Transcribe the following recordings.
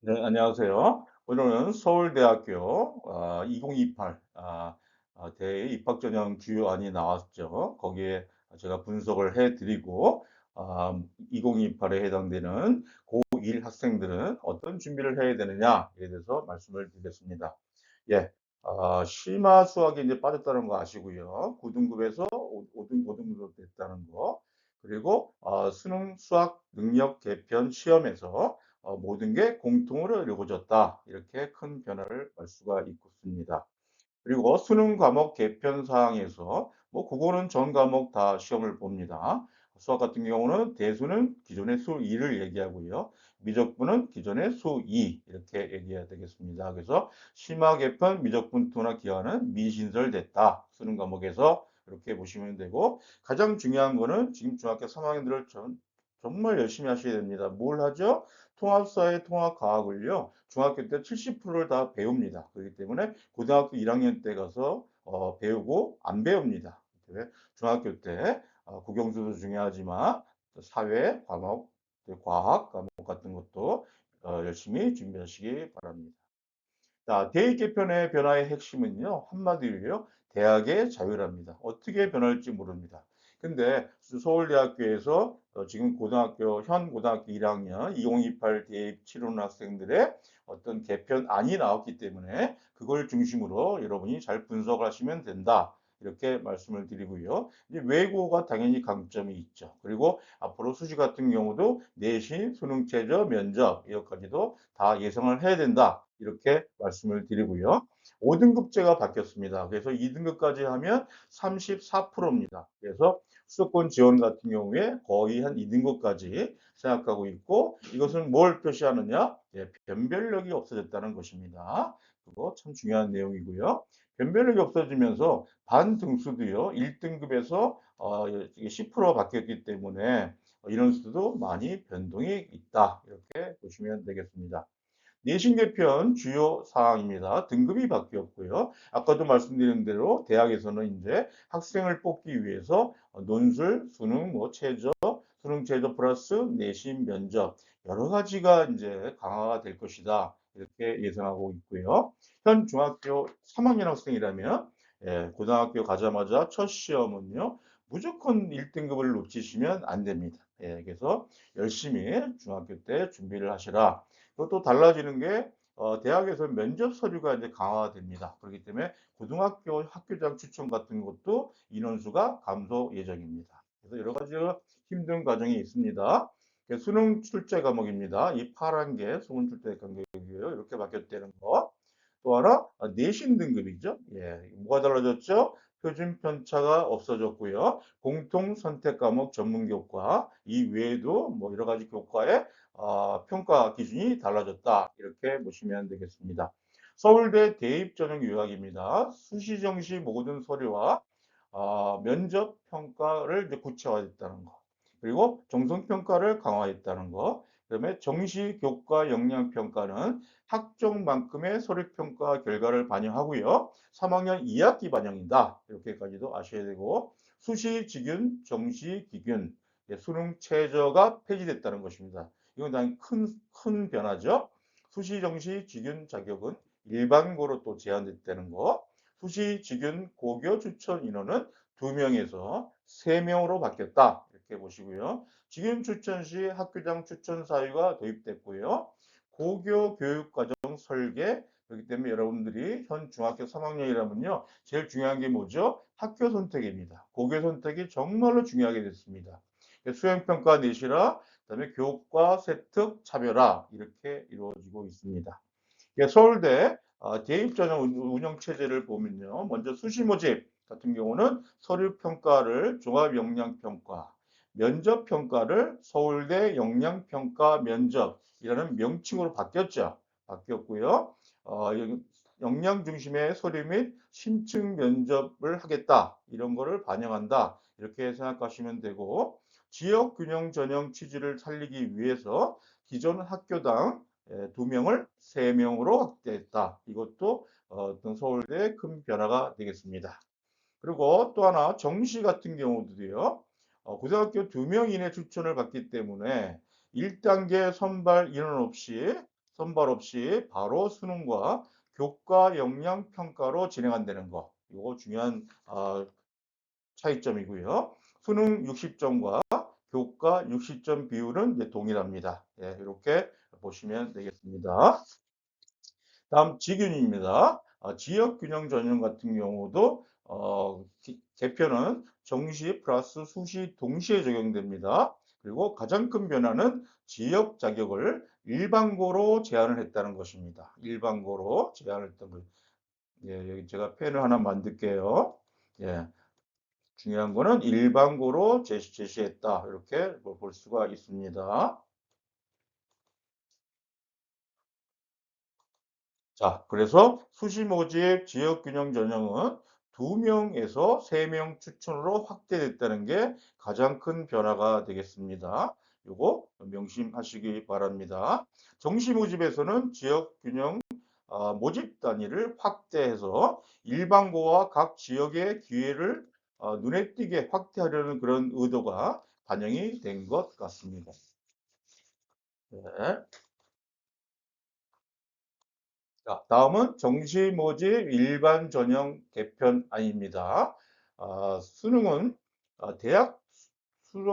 네, 안녕하세요. 오늘은 서울대학교 2028 대외 입학 전형 주요안이 나왔죠. 거기에 제가 분석을 해드리고 2028에 해당되는 고1 학생들은 어떤 준비를 해야 되느냐에 대해서 말씀을 드리겠습니다. 예, 심화 수학이 이제 빠졌다는 거 아시고요. 9등급에서 5등급으로 됐다는 거. 그리고 수능 수학 능력 개편 시험에서 모든 게 공통으로 이루어졌다. 이렇게 큰 변화를 볼 수가 있습니다. 그리고 수능 과목 개편 사항에서 뭐 그거는 전 과목 다 시험을 봅니다. 수학 같은 경우는 대수는 기존의 수 2를 얘기하고요. 미적분은 기존의 수 2 이렇게 얘기해야 되겠습니다. 그래서 심화 개편 미적분 투나 기하는 미신설됐다. 수능 과목에서 이렇게 보시면 되고 가장 중요한 거는 지금 중학교 3학년들을 정말 열심히 하셔야 됩니다. 뭘 하죠? 통합사회 통합과학을요. 중학교 때 70%를 다 배웁니다. 그렇기 때문에 고등학교 1학년 때 가서 배우고 안 배웁니다. 왜? 중학교 때 국영수도 중요하지만 사회 과목, 과학 과목 같은 것도 열심히 준비하시기 바랍니다. 자, 대입 개편의 변화의 핵심은요, 한마디로요, 대학의 자율화입니다. 어떻게 변할지 모릅니다. 근데 서울대학교에서 지금 현 고등학교 1학년 2028 대입 치르는 학생들의 어떤 개편안이 나왔기 때문에 그걸 중심으로 여러분이 잘 분석을 하시면 된다. 이렇게 말씀을 드리고요. 이제 외국어가 당연히 강점이 있죠. 그리고 앞으로 수시 같은 경우도 내신, 수능 최저, 면접 이것까지도 다 예상을 해야 된다. 이렇게 말씀을 드리고요. 5등급제가 바뀌었습니다. 그래서 2등급까지 하면 34%입니다. 그래서 수도권 지원 같은 경우에 거의 한 2등급까지 생각하고 있고 이것은 뭘 표시하느냐? 예, 변별력이 없어졌다는 것입니다. 그거 참 중요한 내용이고요. 변별력이 없어지면서 반등수도요. 1등급에서 10% 바뀌었기 때문에 인원수도 많이 변동이 있다. 이렇게 보시면 되겠습니다. 내신 개편 주요 사항입니다. 등급이 바뀌었고요. 아까도 말씀드린 대로 대학에서는 이제 학생을 뽑기 위해서 논술, 수능, 뭐 최저, 수능 최저 플러스 내신 면접 여러 가지가 이제 강화가 될 것이다. 이렇게 예상하고 있고요. 현 중학교 3학년 학생이라면 고등학교 가자마자 첫 시험은요. 무조건 1등급을 놓치시면 안 됩니다. 그래서 열심히 중학교 때 준비를 하시라. 또 달라지는 게 대학에서 면접 서류가 이제 강화됩니다. 그렇기 때문에 고등학교 학교장 추천 같은 것도 인원수가 감소 예정입니다. 그래서 여러 가지 힘든 과정이 있습니다. 수능 출제 과목입니다. 이 파란 게 수능 출제 과목이고요. 이렇게 바뀌었다는 거. 또 하나 내신 등급이죠. 예, 뭐가 달라졌죠? 표준 편차가 없어졌고요. 공통 선택 과목 전문 교과 이 외에도 뭐 여러 가지 교과에 평가 기준이 달라졌다. 이렇게 보시면 되겠습니다. 서울대 대입 전형 요약입니다. 수시 정시 모든 서류와 면접 평가를 이제 구체화했다는 거. 그리고 정성 평가를 강화했다는 거. 그다음에 정시 교과 역량 평가는 학종만큼의 서류 평가 결과를 반영하고요. 3학년 2학기 반영이다. 이렇게까지도 아셔야 되고 수시 직윤, 정시 기균, 수능 최저가 폐지됐다는 것입니다. 이건 당연히 큰 변화죠. 수시, 정시, 직윤 자격은 일반고로 또 제한됐다는 거. 수시, 직윤, 고교 추천 인원은 2명에서 3명으로 바뀌었다. 이렇게 보시고요. 직윤 추천 시 학교장 추천 사유가 도입됐고요. 고교 교육과정 설계, 그렇기 때문에 여러분들이 현 중학교 3학년이라면요. 제일 중요한 게 뭐죠? 학교 선택입니다. 고교 선택이 정말로 중요하게 됐습니다. 수행평가 내시라, 그다음에 교과 세특 차별화 이렇게 이루어지고 있습니다. 서울대 대입전형 운영 체제를 보면요. 먼저 수시 모집 같은 경우는 서류 평가를 종합 역량 평가, 면접 평가를 서울대 역량 평가 면접이라는 명칭으로 바뀌었죠. 바뀌었고요. 역량 중심의 서류 및 심층 면접을 하겠다. 이런 거를 반영한다. 이렇게 생각하시면 되고 지역 균형 전형 취지를 살리기 위해서 기존 학교당 2명을 3명으로 확대했다. 이것도 어떤 서울대의 큰 변화가 되겠습니다. 그리고 또 하나 정시 같은 경우도요. 고등학교 2명 이내 추천을 받기 때문에 1단계 선발 인원 없이 선발 없이 바로 수능과 교과 역량 평가로 진행한다는 거. 이거 중요한 차이점이고요. 수능 60점과 교과 60점 비율은 이제 동일합니다. 예, 이렇게 보시면 되겠습니다. 다음 지균입니다. 지역균형 전형 같은 경우도 개편은 정시 플러스 수시 동시에 적용됩니다. 그리고 가장 큰 변화는 지역 자격을 일반고로 제한을 했다는 것입니다. 일반고로 제한을 했던 거. 예, 여기 제가 펜을 하나 만들게요. 예, 중요한 거는 일반고로 제시했다. 이렇게 볼 수가 있습니다. 자, 그래서 수시 모집 지역 균형 전형은 2명에서 3명 추천으로 확대됐다는 게 가장 큰 변화가 되겠습니다. 요거 명심하시기 바랍니다. 정시 모집에서는 지역 균형 모집 단위를 확대해서 일반고와 각 지역의 기회를 눈에 띄게 확대하려는 그런 의도가 반영이 된 것 같습니다. 네. 자, 다음은 정시 모집 일반 전형 개편안입니다. 수능은 대학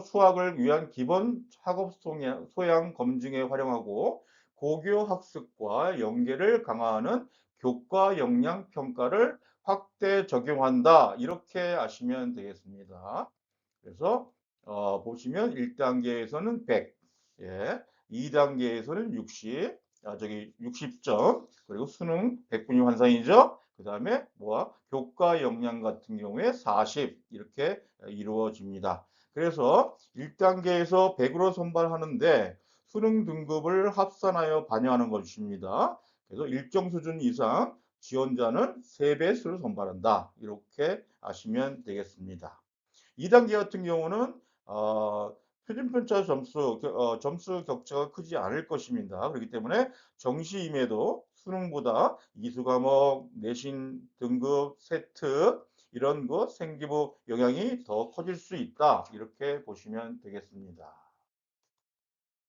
수학을 위한 기본 학업 소양 검증에 활용하고 고교 학습과 연계를 강화하는 교과 역량 평가를 확대 적용한다. 이렇게 아시면 되겠습니다. 그래서 보시면 1단계에서는 100, 예, 2단계에서는 60, 저기 60점, 그리고 수능 100분위 환산이죠. 그 다음에 뭐야? 교과 역량 같은 경우에 40 이렇게 이루어집니다. 그래서 1단계에서 100으로 선발하는데 수능 등급을 합산하여 반영하는 것입니다. 그래서 일정 수준 이상 지원자는 3배수를 선발한다. 이렇게 아시면 되겠습니다. 2단계 같은 경우는 표준편차 점수 격차가 크지 않을 것입니다. 그렇기 때문에 정시임에도 수능보다 이수 과목, 내신 등급, 세트 이런 것 생기부 영향이 더 커질 수 있다. 이렇게 보시면 되겠습니다.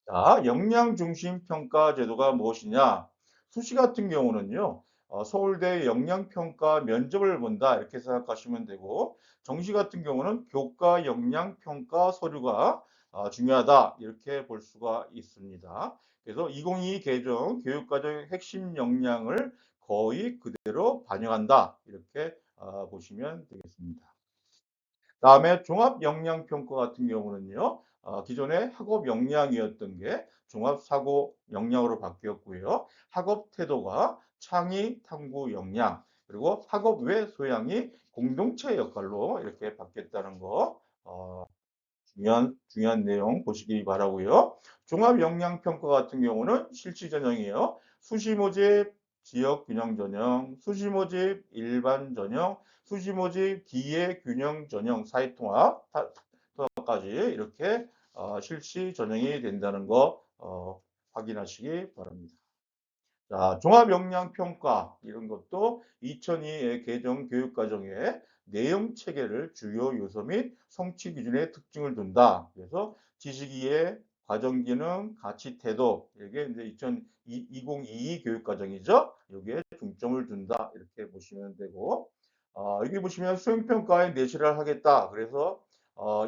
자, 역량 중심 평가 제도가 무엇이냐? 수시 같은 경우는요, 서울대 역량 평가 면접을 본다 이렇게 생각하시면 되고, 정시 같은 경우는 교과 역량 평가 서류가 중요하다 이렇게 볼 수가 있습니다. 그래서 2022 개정 교육과정의 핵심 역량을 거의 그대로 반영한다 이렇게 보시면 되겠습니다. 다음에 종합 역량 평가 같은 경우는요. 기존의 학업 역량이었던 게 종합 사고 역량으로 바뀌었고요. 학업 태도가 창의 탐구 역량, 그리고 학업 외 소양이 공동체 역할로 이렇게 바뀌었다는 거 중요한 내용 보시기 바라고요. 종합 역량 평가 같은 경우는 실시 전형이에요. 수시 모집, 지역 균형 전형, 수시 모집, 일반 전형, 수시 모집, 기회 균형 전형, 사회 통합까지 이렇게 실시 전형이 된다는 거 확인하시기 바랍니다. 자, 종합역량평가 이런 것도 2002의 개정 교육과정에 내용 체계를 주요 요소 및 성취 기준의 특징을 둔다. 그래서 지식이해, 과정기능, 가치 태도 이게 이제 2022 교육과정이죠. 여기에 중점을 둔다 이렇게 보시면 되고 여기 보시면 수행평가에 내실을 하겠다. 그래서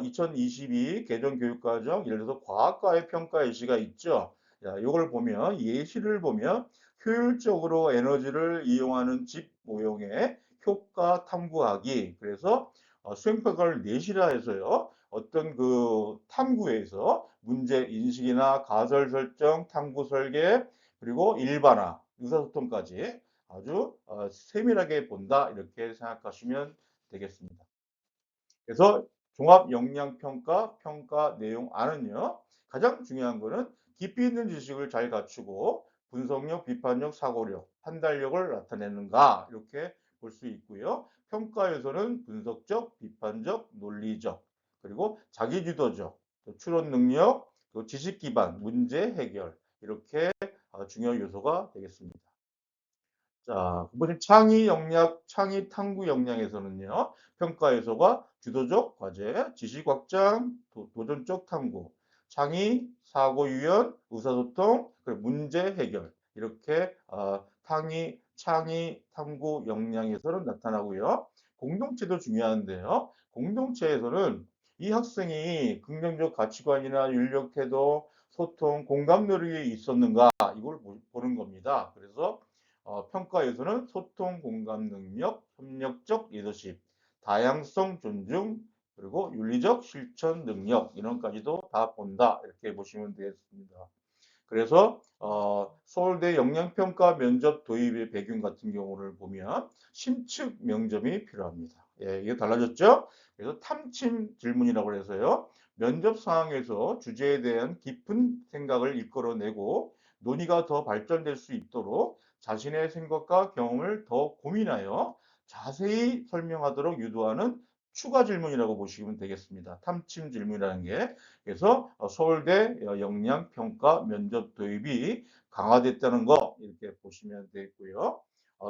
2022 개정 교육과정 예를 들어서 과학과의 평가 예시가 있죠. 자, 이걸 보면 예시를 보면 효율적으로 에너지를 이용하는 집 모형의 효과 탐구하기. 그래서 수행평가를 내시라 해서요. 어떤 그 탐구에서 문제 인식이나 가설 설정, 탐구 설계, 그리고 일반화, 의사소통까지 아주 세밀하게 본다. 이렇게 생각하시면 되겠습니다. 그래서 종합 역량 평가, 평가 내용 안은요. 가장 중요한 거는 깊이 있는 지식을 잘 갖추고 분석력, 비판력, 사고력, 판단력을 나타내는가 이렇게 볼 수 있고요. 평가에서는 분석적, 비판적, 논리적, 그리고 자기주도적, 추론 능력, 지식 기반, 문제 해결 이렇게 중요한 요소가 되겠습니다. 자, 그번 창의 역량, 창의 탐구 역량에서는요, 평가 요소가 주도적 과제, 지식 확장, 도전적 탐구, 창의, 사고 유연, 의사소통, 그리고 문제 해결 이렇게 창의, 탐구 역량에서는 나타나고요. 공동체도 중요한데요. 공동체에서는 이 학생이 긍정적 가치관이나 윤력 태도, 소통, 공감 능력이 있었는가 이걸 보는 겁니다. 그래서 평가에서는 소통, 공감 능력, 협력적 리더십, 다양성 존중, 그리고 윤리적 실천 능력 이런까지도 다 본다 이렇게 보시면 되겠습니다. 그래서 서울대 역량평가 면접 도입의 배경 같은 경우를 보면 심층 명점이 필요합니다. 예, 이게 달라졌죠? 그래서 탐침 질문이라고 해서요. 면접 상황에서 주제에 대한 깊은 생각을 이끌어내고 논의가 더 발전될 수 있도록 자신의 생각과 경험을 더 고민하여 자세히 설명하도록 유도하는 추가 질문이라고 보시면 되겠습니다. 탐침 질문이라는 게. 그래서 서울대 역량평가 면접 도입이 강화됐다는 거 이렇게 보시면 되겠고요.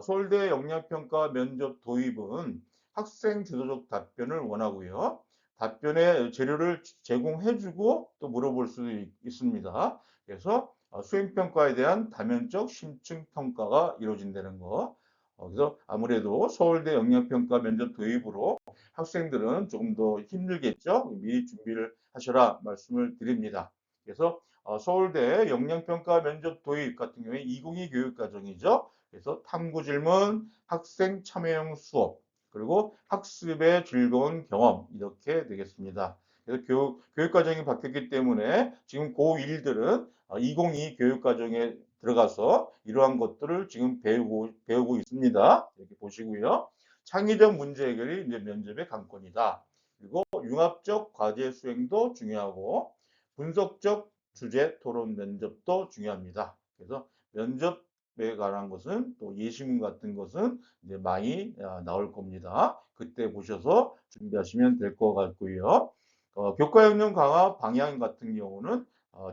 서울대 역량평가 면접 도입은 학생 주도적 답변을 원하고요. 답변의 재료를 제공해주고 또 물어볼 수도 있습니다. 그래서 수행평가에 대한 다면적 심층 평가가 이루어진다는 거. 그래서 아무래도 서울대 역량평가 면접 도입으로 학생들은 조금 더 힘들겠죠. 미리 준비를 하셔라 말씀을 드립니다. 그래서 서울대 역량평가 면접 도입 같은 경우에 2022 교육과정이죠. 그래서 탐구 질문, 학생 참여형 수업, 그리고 학습의 즐거운 경험 이렇게 되겠습니다. 그래서 교육과정이 바뀌었기 때문에 지금 고1들은 2022 교육과정에 들어가서 이러한 것들을 지금 배우고 있습니다. 이렇게 보시고요. 창의적 문제 해결이 이제 면접의 관건이다. 그리고 융합적 과제 수행도 중요하고 분석적 주제 토론 면접도 중요합니다. 그래서 면접에 관한 것은 또 예시문 같은 것은 이제 많이 나올 겁니다. 그때 보셔서 준비하시면 될 것 같고요. 교과 역량 강화 방향 같은 경우는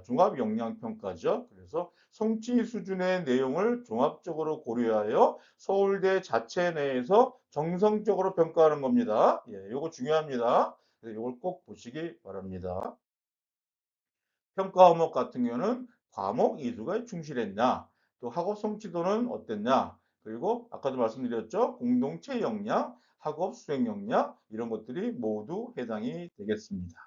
종합 역량 평가죠. 그래서 성취 수준의 내용을 종합적으로 고려하여 서울대 자체 내에서 정성적으로 평가하는 겁니다. 예, 요거 중요합니다. 그래서 요걸 꼭 보시기 바랍니다. 평가 과목 같은 경우는 과목 이수가 충실했냐, 또 학업 성취도는 어땠냐, 그리고 아까도 말씀드렸죠. 공동체 역량, 학업 수행 역량 이런 것들이 모두 해당이 되겠습니다.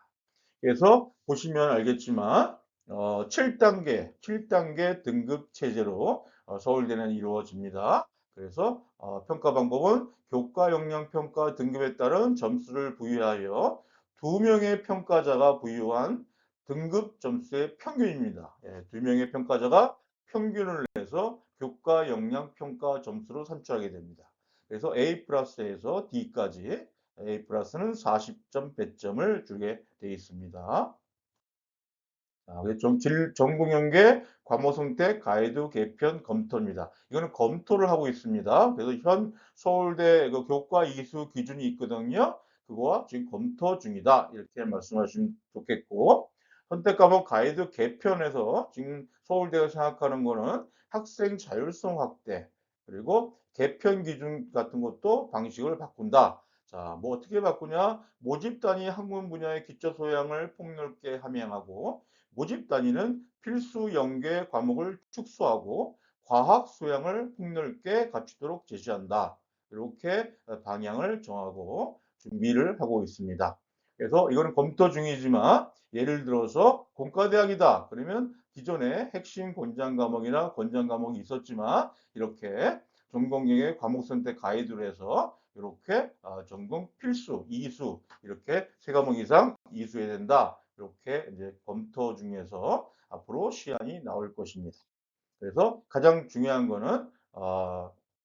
그래서 보시면 알겠지만 7단계 등급 체제로 서울대는 이루어집니다. 그래서 평가 방법은 교과 역량 평가 등급에 따른 점수를 부여하여 2명의 평가자가 부여한 등급 점수의 평균입니다. 예, 2명의 평가자가 평균을 내서 교과 역량 평가 점수로 산출하게 됩니다. 그래서 A 플러스에서 D까지 A 플러스는 40점 배점을 주게 되어 있습니다. 전공연계 과목 선택 가이드 개편 검토입니다. 이거는 검토를 하고 있습니다. 그래서 현 서울대 그 교과 이수 기준이 있거든요. 그거와 지금 검토 중이다. 이렇게 말씀하시면 좋겠고, 선택 과목 가이드 개편에서 지금 서울대가 생각하는 거는 학생 자율성 확대, 그리고 개편 기준 같은 것도 방식을 바꾼다. 자, 뭐 어떻게 바꾸냐? 모집 단위 학문 분야의 기초 소양을 폭넓게 함양하고 모집 단위는 필수 연계 과목을 축소하고 과학 소양을 폭넓게 갖추도록 제시한다. 이렇게 방향을 정하고 준비를 하고 있습니다. 그래서 이거는 검토 중이지만 예를 들어서 공과대학이다. 그러면 기존에 핵심 권장 과목이나 권장 과목이 있었지만 이렇게 전공경의 과목 선택 가이드로 해서 이렇게 전공 필수, 이수 이렇게 세 과목 이상 이수해야 된다. 이렇게 이제 검토 중에서 앞으로 시안이 나올 것입니다. 그래서 가장 중요한 거는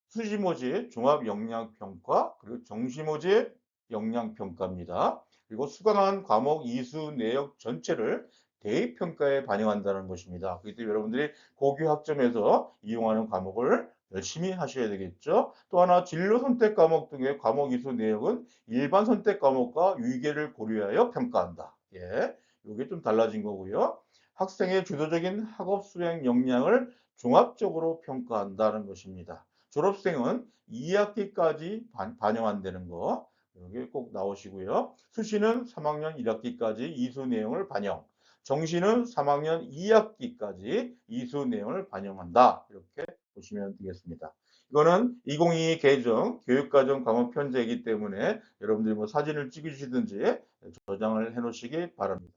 수시모집 종합 역량 평가 그리고 정시모집 역량 평가입니다. 그리고 수강한 과목 이수 내역 전체를 대입 평가에 반영한다는 것입니다. 그렇기 때문에 여러분들이 고교 학점에서 이용하는 과목을 열심히 하셔야 되겠죠. 또 하나 진로 선택 과목 등의 과목 이수 내역은 일반 선택 과목과 위계를 고려하여 평가한다. 예, 이게 좀 달라진 거고요. 학생의 주도적인 학업 수행 역량을 종합적으로 평가한다는 것입니다. 졸업생은 2학기까지 반영한다는 거. 여기 꼭 나오시고요. 수시는 3학년 1학기까지 이수 내용을 반영. 정시는 3학년 2학기까지 이수 내용을 반영한다. 이렇게 보시면 되겠습니다. 이거는 2022 개정 교육과정 과목 편제이기 때문에 여러분들이 뭐 사진을 찍으시든지 저장을 해 놓으시기 바랍니다.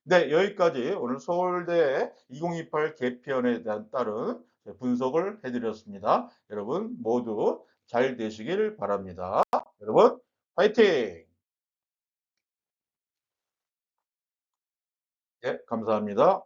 네, 여기까지 오늘 서울대 2028 개편에 대한 따른 분석을 해드렸습니다. 여러분 모두 잘 되시길 바랍니다. 여러분, 화이팅! 네, 감사합니다.